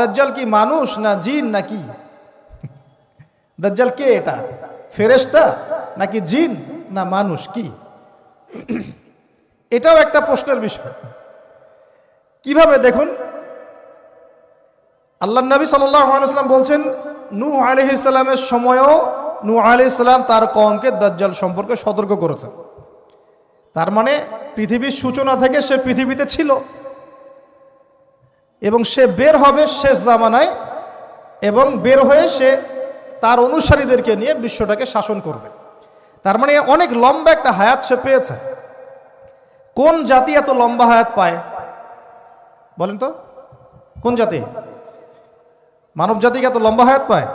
দাজ্জাল কি মানুষ না জিন নাকি? দাজ্জাল কে? এটা ফেরেশতা নাকি জিন না মানুষ কি? এটাও একটা প্রশ্নের বিষয়। কিভাবে দেখুন, আল্লাহ নবী সাল্লাল্লাহু আলাইহি ওয়াসাল্লাম বলছেন নূহ আলাইহিস সালামের সময়ও নূহ আলাইহিস সালাম তার কওমকে দাজ্জাল সম্পর্কে সতর্ক করেছেন। তার মানে পৃথিবীর সূচনা থেকে সে পৃথিবীতে ছিল এবং সে বের হবে শেষ জামানায়, এবং বের হয়ে সে তার অনুসারীদেরকে নিয়ে বিশ্বটাকে শাসন করবে। তার মানে অনেক লম্বা একটা হায়াত সে পেয়েছে। কোন জাতি এত লম্বা হায়াত পায় বলেন তো? কোন জাতি মানব জাতিকে এত লম্বা হায়াত পায়?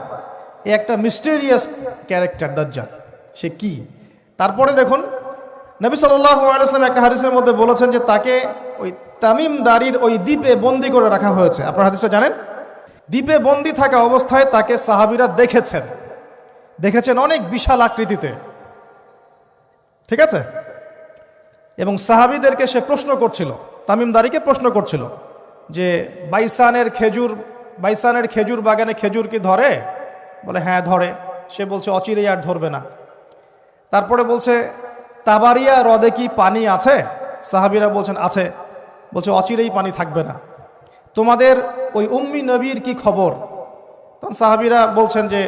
এই একটা মিস্টেরিয়াস ক্যারেক্টার দাজ্জাল। সে কি? তারপরে দেখুন, নবী সাল্লাল্লাহু আলাইহি ওয়াসাল্লাম একটা হাদিসের মধ্যে বলেছেন যে তাকে ওই তামিম দারির ওই দ্বীপে বন্দী করে রাখা হয়েছে। আপনারা হাদিসটা জানেন? দ্বীপে বন্দী থাকা অবস্থায় তাকে সাহাবীরা দেখেছেন অনেক বিশাল আকৃতিতে, ঠিক আছে? এবং সাহাবীদেরকে সে প্রশ্ন করছিল, তামিম দারিকে প্রশ্ন করছিল যে বাইসানের খেজুর বাগানে খেজুর কি ধরে? বলে হ্যাঁ ধরে। সে বলছে অচিরেই আর ধরবে না। তারপরে বলছে তাবারিয়া হ্রদে কি পানি আছে? সাহাবীরা বলছেন আছে। বলছে অচিরেই পানি থাকবে না। তোমাদের ওই উম্মি নবীর কি খবর? তখন সাহাবীরা বলছেন যে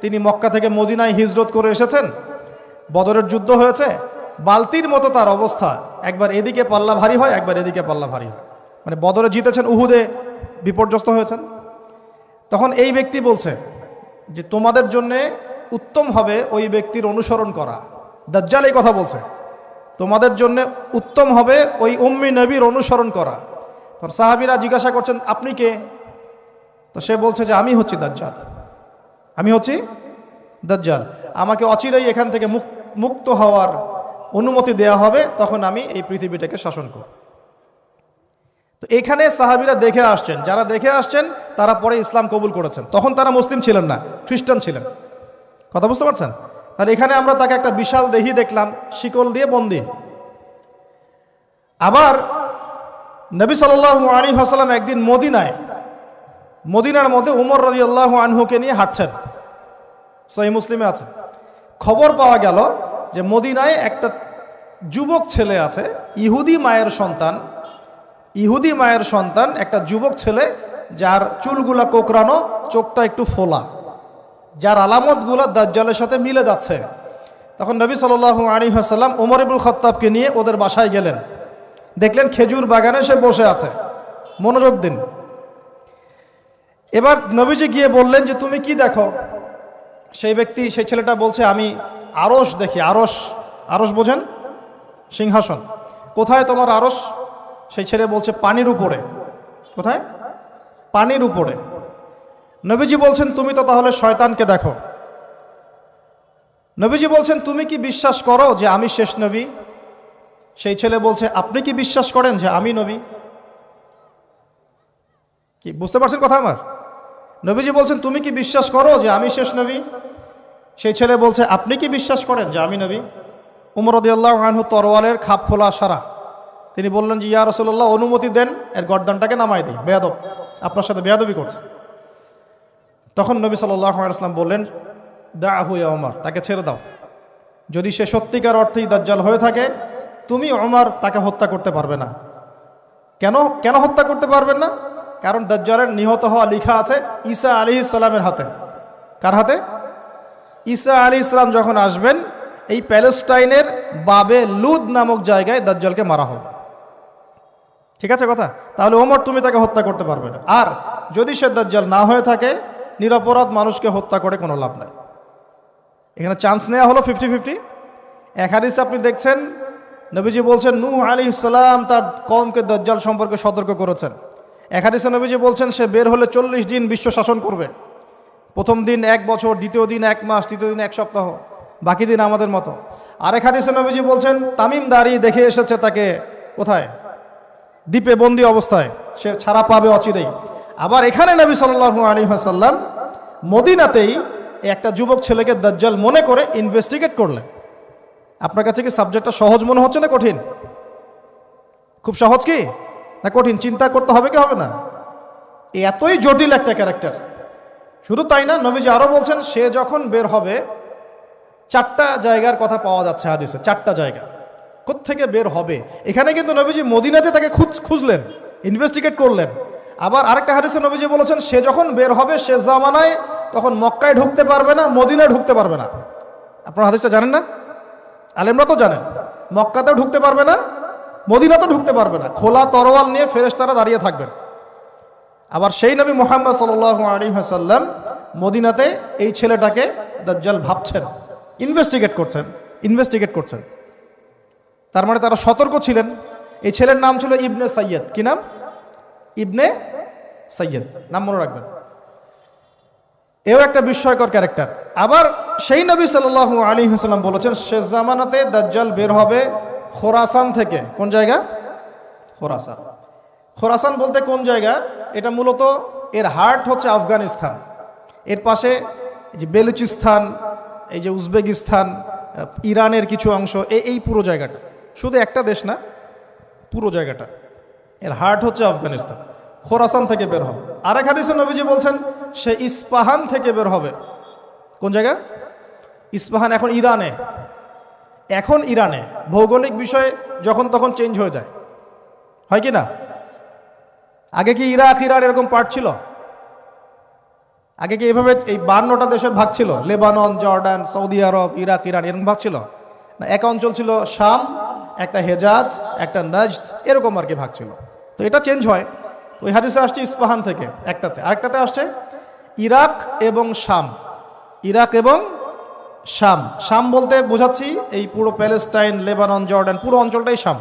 তিনি মক্কা থেকে মদিনায় হিজরত করে এসেছেন, বদরের যুদ্ধ হয়েছে, বালতির মতো তার অবস্থা, একবার এদিকে পাল্লা ভারী হয় একবার এদিকে পাল্লা ভারী হয়। মানে বদরে জিতেছেন, উহুদে বিপর্যস্ত হয়েছেন। তখন এই ব্যক্তি বলছে যে তোমাদের জন্যে উত্তম হবে ওই ব্যক্তির অনুসরণ করা। দাজ্জাল এই কথা বলছে, তোমাদের জন্য উত্তম হবে ওই উম্মি নবীর অনুসরণ করা। তখন সাহাবীরা জিজ্ঞাসা করছেন আপনি কে? তো সে বলছে যে আমি হচ্ছি দাজ্জাল। আমাকে অচিরেই এখান থেকে মুক্ত হওয়ার অনুমতি দেয়া হবে, তখন আমি এই পৃথিবীটাকে শাসন করব। তো এখানে সাহাবীরা দেখে আসছেন, যারা দেখে আসছেন তারা পরে ইসলাম কবুল করেছেন। তখন তারা মুসলিম ছিলেন না, খ্রিস্টান ছিলেন। কথা বুঝতে পারছেন? তাহলে এখানে আমরা তাকে একটা বিশাল দেহি দেখলাম, শিকল দিয়ে বন্দী। আবার নবী সাল্লাল্লাহু আলাইহি ওয়াসাল্লাম একদিন মদিনার মধ্যে উমর রাদিয়াল্লাহু আনহুকে নিয়ে হাঁটছেন, সহিহ মুসলিমে আছে। খবর পাওয়া গেল যে মদিনায় একটা যুবক ছেলে আছে, ইহুদি মায়ের সন্তান একটা যুবক ছেলে, যার চুলগুলা কোকড়ানো, চোখটা একটু ফোলা, যার আলামতগুলো দাজ্জালের সাথে মিলে যাচ্ছে। তখন নবী সাল্লাল্লাহু আলাইহি ওয়াসাল্লাম ওমর ইবনুল খাত্তাবকে নিয়ে ওদের বাসায় গেলেন। দেখলেন খেজুর বাগানে সে বসে আছে। মনোযোগ দিন। এবার নবীজি গিয়ে বললেন যে তুমি কি দেখো? সেই ছেলেটা বলছে আমি আরশ দেখি। আরশ বোঝেন? সিংহাসন। কোথায় তোমার আরশ? সেই ছেলে বলছে পানির উপরে। কোথায়? পানির উপরে। নবীজি বলছেন তুমি তো তাহলে শয়তানকে দেখো। নবীজি বলছেন তুমি কি বিশ্বাস করো যে আমি শেষ নবী? সেই ছেলে বলছে আপনি কি বিশ্বাস করেন যে আমি নবী? কি বুঝতে পারছেন কথা আমার? নবীজি বলছেন তুমি কি বিশ্বাস করো যে আমি শেষ নবী? সেই ছেলে বলছে আপনি কি বিশ্বাস করেন যে আমি নবী? উমর রাদিয়াল্লাহু আনহু তরোয়ালের খাপ খোলা সারা। তিনি বললেন যে ইয়া রাসূলুল্লাহ অনুমতি দেন, এর গর্দানটাকে নামাই দিই, বেয়াদব, আপনার সাথে বেয়াদবি করছে। তখন নবী সাল্লাল্লাহু আলাইহি ওয়াসাল্লাম বললেন দাআহু ইয়া ওমর, তাকে ছেড়ে দাও। যদি সে সত্যিকার অর্থেই দাজ্জাল হয়ে থাকে, তুমি ওমর তাকে হত্যা করতে পারবে না। কেন হত্যা করতে পারবেন না? কারণ দাজ্জালের নিহত হওয়া লেখা আছে ঈসা আলাইহিস সালামের হাতে। কার হাতে? ঈসা আলাইহিস সালাম যখন আসবেন, এই প্যালেস্টাইনের বাবে লুদ নামক জায়গায় দাজ্জালকে মারা হবে। ঠিক আছে কথা? তাহলে ওমর তুমি তাকে হত্যা করতে পারবে না। আর যদি সে দাজ্জাল না হয়ে থাকে, নিরপরাধ মানুষকে হত্যা করে কোনো লাভ নাই। এখানে চান্স নেওয়া হলো 50-50। এক হাদিসে আপনি দেখছেন নবীজি বলছেন নূহ আলাইহিস সালাম তার কওমকে দাজ্জাল সম্পর্কে সতর্ক করেছেন। এক হাদিসে নবীজি বলছেন সে বের হলে 40 দিন বিশ্ব শাসন করবে। প্রথম দিন 1 বছর, দ্বিতীয় দিন 1 মাস, তৃতীয় দিন 1 সপ্তাহ, বাকি দিন আমাদের মতো। আরেক হাদিসে নবীজি বলছেন তামিম দারি দেখে এসেছে তাকে কোথায়? দ্বীপে বন্দী অবস্থায়, সে ছাড়া পাবে অচিরেই। আবার এখানে নবী সাল্লাল্লাহু আলাইহি ওয়াসাল্লাম মদিনাতেই একটা যুবক ছেলেকে দাজ্জাল মনে করে ইনভেস্টিগেট করলেন। আপনার কাছে কি সাবজেক্টটা সহজ মনে হচ্ছে না কঠিন? খুব সহজ কি না কঠিন? চিন্তা করতে হবে কি হবে না? এতই জটিল একটা ক্যারেক্টার। শুধু তাই না, নবীজি আরও বলছেন সে যখন বের হবে, 4টা জায়গার কথা পাওয়া যাচ্ছে হাদিসে, 4টা জায়গা কোত্থেকে বের হবে। এখানে কিন্তু নবীজি মদিনাতে তাকে খুঁজলেন, ইনভেস্টিগেট করলেন। আবার আরেকটা হাদিসে নবীজি বলেছেন সে যখন বের হবে শেষ জামানায়, তখন মক্কায় ঢুকতে পারবে না, মদিনায় ঢুকতে পারবে না। আপনারা হাদিসটা জানেন না? আলেমরা তো জানেন। মক্কাতেও ঢুকতে পারবে না, মদিনাতেও ঢুকতে পারবে না। খোলা তরোয়াল নিয়ে ফেরেশতারা দাঁড়িয়ে থাকবেন। আবার সেই নবী মুহাম্মদ সাল্লাল্লাহু আলাইহি ওয়াসাল্লাম মদিনাতে এই ছেলেটাকে দাজ্জাল ভাবছেন, ইনভেস্টিগেট করছেন। তার মানে তারা সতর্ক ছিলেন। এই ছেলের নাম ছিল ইবনে সাইয়্যিদ। কি নাম? ইবনে সাইয়্যিদ, নাম মনে রাখবেন। এও একটা বিস্ময়কর ক্যারেক্টার। আবার সেই নবী সাল্লাল্লাহু আলাইহি ওয়াসাল্লাম বলেছেন শেষ জামানাতে দাজ্জাল বের হবে খোরাসান থেকে। কোন জায়গা? খোরাসান। খোরাসান বলতে কোন জায়গা? এটা মূলত এর হার্ট হচ্ছে আফগানিস্তান, এর পাশে যে বেলুচিস্তান, এই যে উজবেকিস্তান, ইরানের কিছু অংশ, এই পুরো জায়গাটা, শুধু একটা দেশ না, পুরো জায়গাটা এর হার্ট হচ্ছে আফগানিস্তান। খোরাসান থেকে বের হবে। আরেক হাদিসে নবীজি বলছেন সে ইস্পাহান থেকে বের হবে। কোন জায়গা? ইস্পাহান। এখন ইরানে ভৌগোলিক বিষয়ে যখন তখন চেঞ্জ হয়ে যায়, হয় কি না? আগে কি ইরাক ইরান এরকম পার্ট ছিল? আগে কি এভাবে এই 52টা দেশের ভাগ ছিল? লেবানন, জর্ডান, সৌদি আরব, ইরাক ইরান এরকম ভাগ ছিল না? এক অঞ্চল ছিল শাম, একটা হেজাজ, একটা নাজদ, এরকম আর কি ভাগ ছিল। তো এটা চেঞ্জ হয়। তো ওই হাদিসে আসছে ইস্পাহান থেকে একটাতে, আরেকটাতে আসছে ইরাক এবং শাম। ইরাক এবং শাম। শাম বলতে বোঝাচ্ছি এই পুরো প্যালেস্টাইন, লেবানন, জর্ডান, পুরো অঞ্চলটাই শাম।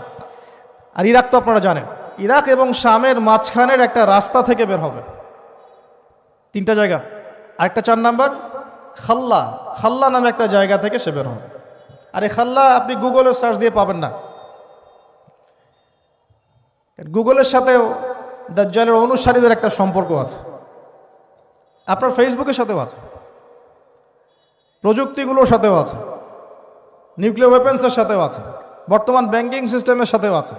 আর ইরাক তো আপনারা জানেন। ইরাক এবং শামের মাঝখানের একটা রাস্তা থেকে বের হবে। 3টা জায়গা। আরেকটা 4 নাম্বার খাল্লা নামে একটা জায়গা থেকে সে বের হবে। আর এই খাল্লা আপনি গুগলে সার্চ দিয়ে পাবেন না। গুগলের সাথেও দাজ্জালের অনুসারীদের একটা সম্পর্ক আছে, আপনার ফেসবুকের সাথেও আছে, প্রযুক্তিগুলোর সাথেও আছে, নিউক্লিয়ার ওয়েপন্সের সাথেও আছে, বর্তমান ব্যাংকিং সিস্টেমের সাথেও আছে,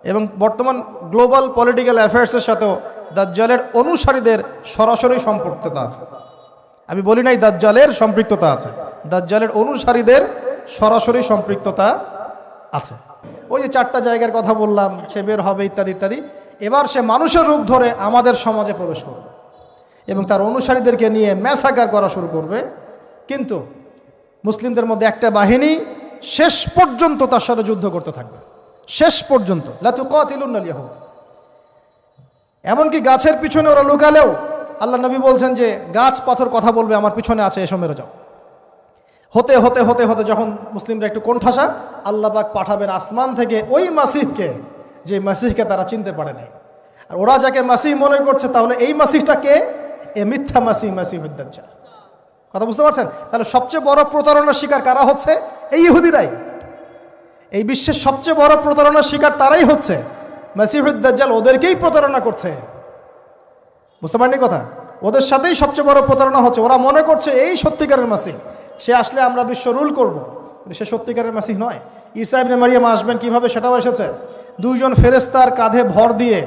এবং বর্তমান গ্লোবাল পলিটিক্যাল অ্যাফেয়ার্সের সাথেও দাজ্জালের অনুসারীদের সরাসরি সম্পৃক্ততা আছে। আমি বলি নাই দাজ্জালের সম্পৃক্ততা আছে, দাজ্জালের অনুসারীদের সরাসরি সম্পৃক্ততা আছে। ওই যে 4টা জায়গার কথা বললাম, সে বের হবে ইত্যাদি ইত্যাদি। এবার সে মানুষের রূপ ধরে আমাদের সমাজে প্রবেশ করবে এবং তার অনুসারীদেরকে নিয়ে ম্যাসাকার করা শুরু করবে। কিন্তু মুসলিমদের মধ্যে একটা বাহিনী শেষ পর্যন্ত তার সাথে যুদ্ধ করতে থাকবে, শেষ পর্যন্ত। লা তুকাতিলুনাল ইয়াহুদ। এমনকি গাছের পিছনে ওরা লুকালেও আল্লাহ নবী বলছেন যে গাছ পাথর কথা বলবে আমার পিছনে আছে, এসো মেরে যাও। হতে হতে হতে হতে যখন মুসলিমরা একটু কোণঠাসা, আল্লাহ পাক পাঠাবেন আসমান থেকে ওই মাসিহকে, যে মাসিহকে তারা চিনতে পারে নাই। আর ওরা যাকে মাসিহ মনে করছে, তাহলে এই মাসিহটা কে? এ মিথ্যা মাসিহুদ দাজ্জাল। কথা বুঝতে পারছেন? তাহলে সবচেয়ে বড় প্রতারণার শিকার কারা হচ্ছে? এই ইহুদিরাই। এই বিশ্বের সবচেয়ে বড় প্রতারণার শিকার তারাই হচ্ছে। মাসিহুদ দাজ্জাল ওদেরকেই প্রতারণা করছে। বুঝতে পারেননি কথা? ওদের সাথেই সবচেয়ে বড় প্রতারণা হচ্ছে। ওরা মনে করছে এই সত্যিকারের মাসিহ, সে আসলে আমরা বিশ্ব রুল করব। সে সত্যিকারের মাসিহ নয়। ঈসা ইবনে মারিয়াম আসবেন কিভাবে সেটাও এসেছে। 2 জন ফেরেশতার কাঁধে ভর দিয়ে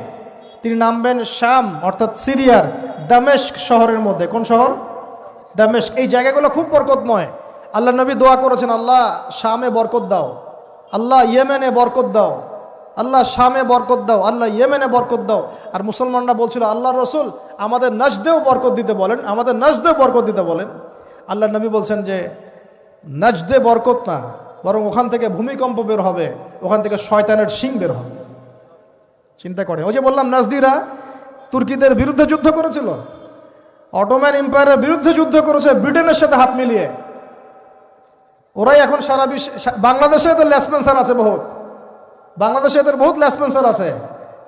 তিনি নামবেন শাম অর্থাৎ সিরিয়ার দামেস্ক শহরের মধ্যে। কোন শহর? দামেস্ক। এই জায়গাগুলো খুব বরকতময়। আল্লাহ নবী দোয়া করেছেন, আল্লাহ শামে বরকত দাও, আল্লাহ ইয়েমেনে বরকত দাও, আল্লাহ শামে বরকত দাও, আল্লাহ ইয়েমেনে বরকত দাও। আর মুসলমানরা বলছিল আল্লাহ রসুল আমাদের নাজদেও বরকত দিতে বলেন, আমাদের নাজদেও বরকত দিতে বলেন। আল্লাহ নবী বলছেন যে নাজদে বরকত না, বরং ওখান থেকে ভূমিকম্প বের হবে, ওখান থেকে শয়তানের শিং বের হবে। চিন্তা করে, ওই যে বললাম নাজদিরা তুর্কিদের বিরুদ্ধে যুদ্ধ করেছিল, অটোম্যান এম্পায়ারের বিরুদ্ধে যুদ্ধ করেছে ব্রিটেনের সাথে হাত মিলিয়ে। ওরাই এখন সারা বিশ্ব, বাংলাদেশে এদের লেসপেন্সার আছে বহুত, বাংলাদেশে এদের বহুত লেসপেন্সার আছে।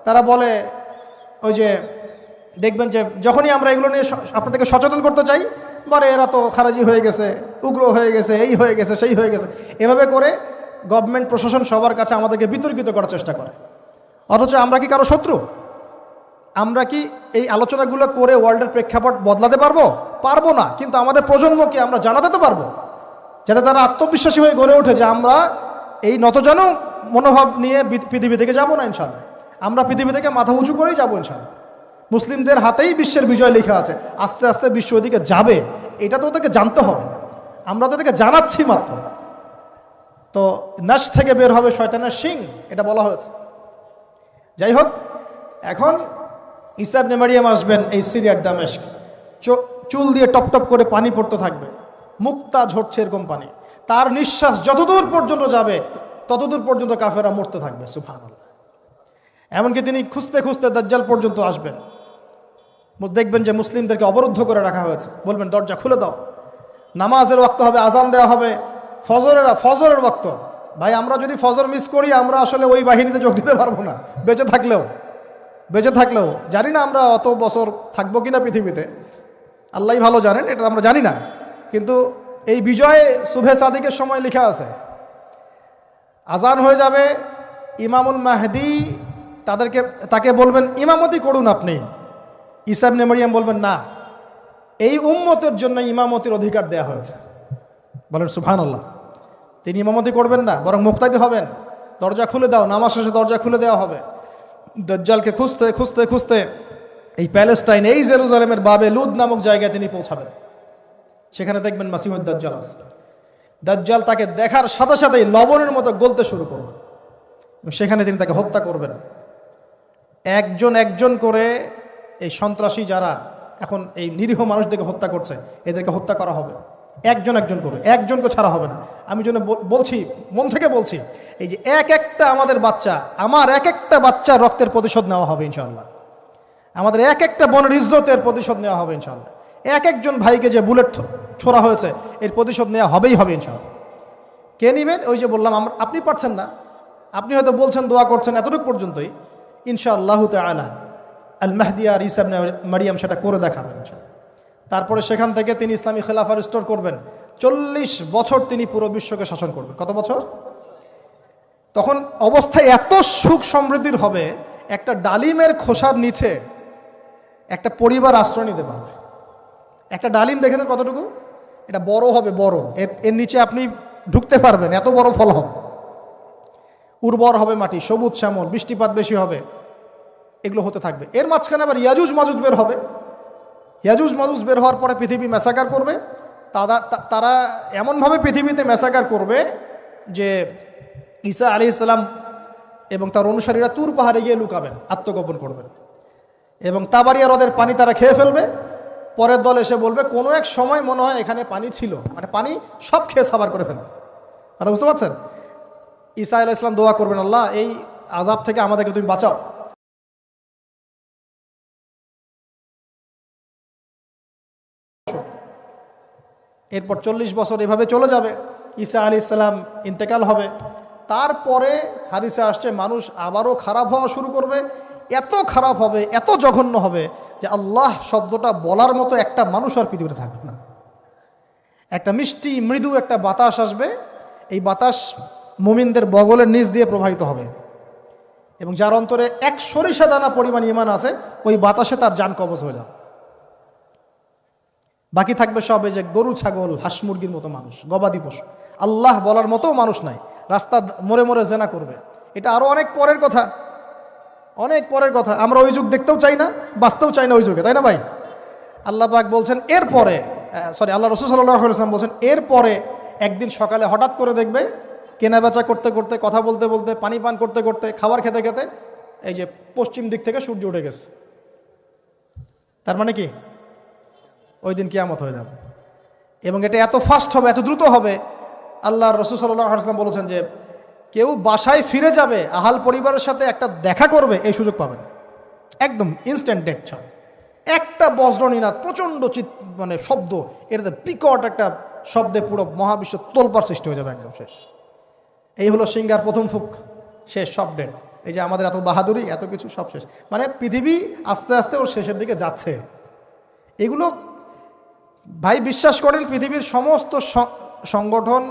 তারা বলে ওই যে দেখবেন যে যখনই আমরা এগুলো নিয়ে আপনাদেরকে সচেতন করতে চাই, বলে এরা তো খারাজি হয়ে গেছে, উগ্র হয়ে গেছে, এই হয়ে গেছে, সেই হয়ে গেছে। এভাবে করে গভর্নমেন্ট প্রশাসন সবার কাছে আমাদেরকে বিতর্কিত করার চেষ্টা করে। অথচ আমরা কি কারো শত্রু? আমরা কি এই আলোচনাগুলো করে ওয়ার্ল্ডের প্রেক্ষাপট বদলাতে পারবো? পারবো না। কিন্তু আমাদের প্রজন্মকে আমরা জানাতে তো পারবো, যাতে তারা আত্মবিশ্বাসী হয়ে গড়ে ওঠে যে আমরা এই নতজানু মনোভাব নিয়ে পৃথিবী থেকে যাবো না ইনশাআল্লাহ। আমরা পৃথিবী থেকে মাথা উঁচু করেই যাবো ইনশাআল্লাহ। মুসলিমদের হাতেই বিশ্বের বিজয় লেখা আছে। আস্তে আস্তে বিশ্ব ওদিকে যাবে, এটা তো ওদেরকে জানতে হবে। আমরা তো ওদেরকে জানাচ্ছি মাত্র। তো নাশ থেকে বের হবে শয়তানের শিং, এটা বলা হয়েছে। যাই হোক, এখন ঈসা ইবনে মারইয়াম আসবেন এই সিরিয়ার দামেস্ক, চুল দিয়ে টপ টপ করে পানি পড়তে থাকবে, মুক্তা ঝরছে এরকম পানি। তার নিঃশ্বাস যতদূর পর্যন্ত যাবে ততদূর পর্যন্ত কাফেররা মরতে থাকবে। সুবহানাল্লাহ। এমনকি তিনি খুঁজতে খুঁজতে দাজ্জাল পর্যন্ত আসবেন। দেখবেন যে মুসলিমদেরকে অবরুদ্ধ করে রাখা হয়েছে, বলবেন দরজা খুলে দাও, নামাজের ওয়াক্ত হবে, আজান দেওয়া হবে, ফজরের ওয়াক্ত। ভাই আমরা যদি ফজর মিস করি, আমরা আসলে ওই বাহিনীতে যোগ দিতে পারবো না, বেঁচে থাকলেও জানি না আমরা অত বছর থাকবো কিনা পৃথিবীতে, আল্লাহই ভালো জানেন, এটা আমরা জানি না। কিন্তু এই বিজয় সুবহে সাদিকের সময় লেখা আছে। আজান হয়ে যাবে, ইমামুল মাহদি তাকে বলবেন ইমামতি করুন আপনি। ঈসা ইবনে মারইয়াম বলবেন না, এই উম্মতের জন্য ইমামতির অধিকার দেয়া হয়েছে। বলেন সুবহানাল্লাহ। তিনি ইমামতি করবেন না, বরং মুক্তাদি হবেন। দরজা খুলে দাও, নামাজ শেষে দরজা খুলে দেওয়া হবে। দাজ্জালকে খুঁজতে খুঁজতে খুঁজতে এই প্যালেস্টাইন, এই জেরুজালেমের বাবে লুদ নামক জায়গায় তিনি পৌঁছাবেন। সেখানে দেখবেন মাসিহুদ দাজ্জাল আছে। দাজ্জাল তাকে দেখার সাথে সাথেই লবণের মতো গলতে শুরু করবেন। সেখানে তিনি তাকে হত্যা করবেন। একজন একজন করে এই সন্ত্রাসী যারা এখন এই নিরীহ মানুষদেরকে হত্যা করছে, এদেরকে হত্যা করা হবে একজন একজন করে, একজনকে ছাড়া হবে না। আমি জন্য বলছি, মন থেকে বলছি, এই যে এক একটা আমাদের বাচ্চা, আমার এক একটা বাচ্চার রক্তের প্রতিশোধ নেওয়া হবে ইনশাআল্লাহ। আমাদের এক একটা বোনের ইজ্জতের প্রতিশোধ নেওয়া হবে ইনশাআল্লাহ। এক একজন ভাইকে যে বুলেট ছোড়া হয়েছে, এর প্রতিশোধ নেওয়া হবেই হবে ইনশাআল্লাহ। কে নেবেন? ওই যে বললাম, আপনি পারছেন না, আপনি হয়তো বলছেন, দোয়া করছেন, এতটুকু পর্যন্তই। ইনশাআল্লাহু তাআলা আল মাহদি আর ঈসা ইবনে মারইয়াম সেটা করে দেখাবেন ইনশাআল্লাহ। তারপরে সেখান থেকে তিনি ইসলামী খেলাফা রিস্টোর করবেন। 40 বছর তিনি পুরো বিশ্বকে শাসন করবেন। কত বছর? তখন অবস্থা এত সুখ সমৃদ্ধির হবে, একটা ডালিমের খোসার নিচে একটা পরিবার আশ্রয় নিতে পারবে। একটা ডালিম দেখেছেন কতটুকু? এটা বড় হবে, বড়, এর নিচে আপনি ঢুকতে পারবেন, এত বড় ফল হবে। উর্বর হবে মাটি, সবুজ শ্যামল, বৃষ্টিপাত বেশি হবে, এগুলো হতে থাকবে। এর মাঝখানে আবার ইয়াজুজ মাজুজ বের হবে। ইয়াজুজ মাজুজ বের হওয়ার পরে পৃথিবী ম্যাসাকার করবে। তারা এমনভাবে পৃথিবীতে ম্যাসাকার করবে যে ঈসা আলাইহিস সালাম এবং তার অনুসারীরা তুর পাহাড়ে গিয়ে লুকাবেন, আত্মগোপন করবেন, এবং তাবারিয়া হ্রদের পানি তারা খেয়ে ফেলবে। পরের দল এসে বলবে কোনো এক সময় মনে হয় এখানে পানি ছিল, মানে পানি সব খেয়ে সাবার করে ফেলবে। আপনারা বুঝতে পারছেন? ঈসা আলাইহিস সালাম দোয়া করবেন, আল্লাহ এই আযাব থেকে আমাদেরকে তুমি বাঁচাও। এরপর 40 বছর এভাবে চলে যাবে, ঈসা আলাইহিস সালাম ইন্তেকাল হবে। তারপরে হাদিসে আসছে মানুষ আবারও খারাপ হওয়া শুরু করবে। এত খারাপ হবে, এত জঘন্য হবে যে আল্লাহ শব্দটা বলার মতো একটা মানুষ আর পৃথিবীতে থাকবে না। একটা মিষ্টি মৃদু একটা বাতাস আসবে, এই বাতাস মুমিনদের বগলের নিচ দিয়ে প্রবাহিত হবে, এবং যার অন্তরে এক সরিষা দানা পরিমাণ ঈমান আছে, ওই বাতাসে তার জান কবজ হয়ে যাবে। বাকি থাকবে সব এই যে গরু, ছাগল, হাঁস মুরগির মতো মানুষ, গবাদি পশু। আল্লাহ বলার মতো মানুষ নাই, রাস্তা মোড়ে মোড়ে জেনা করবে। এটা আরো অনেক পরের কথা, অনেক পরের কথা। আমরা ওই যুগ দেখতেও চাই না, বাঁচতেও চাই না ওই যুগে, তাই না ভাই? আল্লাহ পাক বলছেন এরপরে, আল্লাহ রাসূল সাল্লাল্লাহু আলাইহি ওয়াসাল্লাম বলছেন এরপরে একদিন সকালে হঠাৎ করে দেখবে কেনাবেচা করতে করতে, কথা বলতে বলতে, পানি পান করতে করতে, খাবার খেতে খেতে এই যে পশ্চিম দিক থেকে সূর্য উঠে গেছে। তার মানে কি? ওই দিন কিয়ামত হয়ে যাবে, এবং এটা এত ফাস্ট হবে, এত দ্রুত হবে। আল্লাহ রাসূল সাল্লাল্লাহু আলাইহি ওয়াসাল্লাম বলেছেন যে কেউ বাসায় ফিরে যাবে, আহাল পরিবারের সাথে একটা দেখা করবে, এই সুযোগ পাবে না। একদম ইনস্ট্যান্ট ডেট ছাড়। একটা বজ্রনীনাদ, প্রচণ্ড মানে শব্দ, এটাতে বিকট একটা শব্দে পুরো মহাবিশ্ব তোলপাড় সৃষ্টি হয়ে যাবে, একদম শেষ। এই হলো সিঙ্গার প্রথম ফুক, শেষ, সব ডেট। এই যে আমাদের এত বাহাদুরি, এত কিছু সব শেষ, মানে পৃথিবী আস্তে আস্তে ওর শেষের দিকে যাচ্ছে। এগুলো ভাই বিশ্বাস করেন, পৃথিবীর সমস্ত সংগঠন,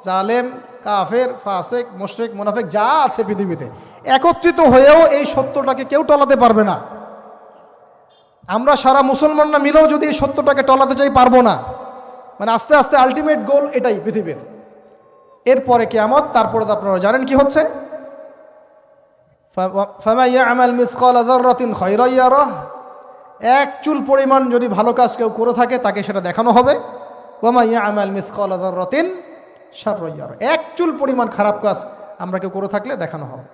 জালেম, কাফের, ফাসেক, মুশরিক, মুনাফিক যা আছে পৃথিবীতে, একত্রিত হয়েও এই সত্যটাকে কেউ টলাতে পারবে না। আমরা সারা মুসলমানরা মিলেও যদি এই সত্যটাকে টলাতে চাই, পারবো না। মানে আস্তে আস্তে আলটিমেট গোল এটাই পৃথিবীর। এরপরে কিয়ামত, তারপরে তো আপনারা জানেন কি হচ্ছে, ফামান ইয়ামাল মিসকালা যাররাতিন খায়রান ইয়ারাহ এক চুল পরিমাণ যদি ভালো কাজ কেউ করে থাকে তাকে সেটা দেখানো হবে। ওয়া ইয়ামাল মিসকালা যাররাতিন শাররান ইয়ারা, এক চুল পরিমাণ খারাপ কাজ আমরা কেউ করে থাকলে দেখানো হবে।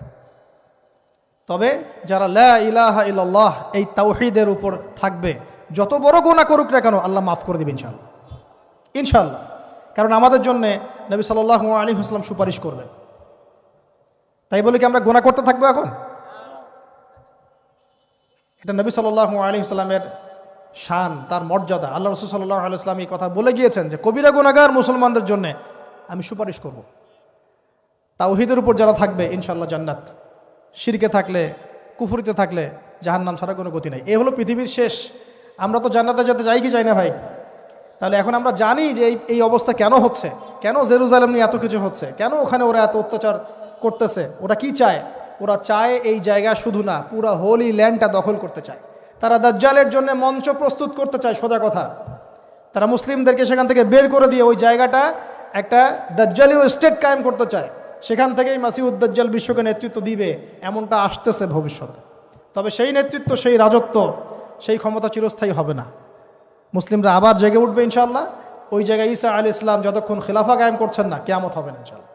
তবে যারা লা ইলাহা ইল্লাল্লাহ এই তাওহীদের উপর থাকবে, যত বড় গুনাহ করুক না কেন আল্লাহ মাফ করে দেবেন ইনশাআল্লাহ, ইনশাআল্লাহ। কারণ আমাদের জন্য নবী সাল্লাল্লাহু আলাইহি ওয়াসাল্লাম সুপারিশ করবেন। তাই বলে কি আমরা গুনাহ করতে থাকবো এখন? এটা নবী সাল্লাল্লাহু আলাইহি ওয়াসাল্লামের শান, তার মর্যাদা। আল্লাহ রাসূল সাল্লাল্লাহু আলাইহি ওয়াসাল্লাম এই কথা বলে গিয়েছেন যে কবিরা গুনাহগার মুসলমানদের জন্য আমি সুপারিশ করব। তাওহীদের উপর যারা থাকবে ইনশাআল্লাহ জান্নাত, শিরকে থাকলে, কুফরিতে থাকলে জাহান্নাম ছাড়া কোনো গতি নাই। এই হলো পৃথিবীর শেষ। আমরা তো জান্নাতে যেতে চাই কি চাই না ভাই? তাহলে এখন আমরা জানি যে এই অবস্থা কেন হচ্ছে, কেন জেরুজালেম নিয়ে এত কিছু হচ্ছে, কেন ওখানে ওরা এত অত্যাচার করতেছে। ওরা কি চায়? ওরা চায় এই জায়গা শুধু না, পুরা হোলি ল্যান্ডটা দখল করতে চায়। তারা দাজ্জালের জন্য মঞ্চ প্রস্তুত করতে চায়, সোজা কথা। তারা মুসলিমদেরকে সেখান থেকে বের করে দিয়ে ওই জায়গাটা একটা দাজ্জালীয় স্টেট কায়েম করতে চায়। সেখান থেকেই মাসিহুদ দাজ্জাল বিশ্বকে নেতৃত্ব দিবে, এমনটা আসতেছে ভবিষ্যতে। তবে সেই নেতৃত্ব, সেই রাজত্ব, সেই ক্ষমতা চিরস্থায়ী হবে না। মুসলিমরা আবার জেগে উঠবে ইনশাআল্লাহ। ওই জায়গায় ঈসা আলাইহিস সালাম যতক্ষণ খিলাফা কায়েম করছেন না, কিয়ামত হবে না ইনশাআল্লাহ।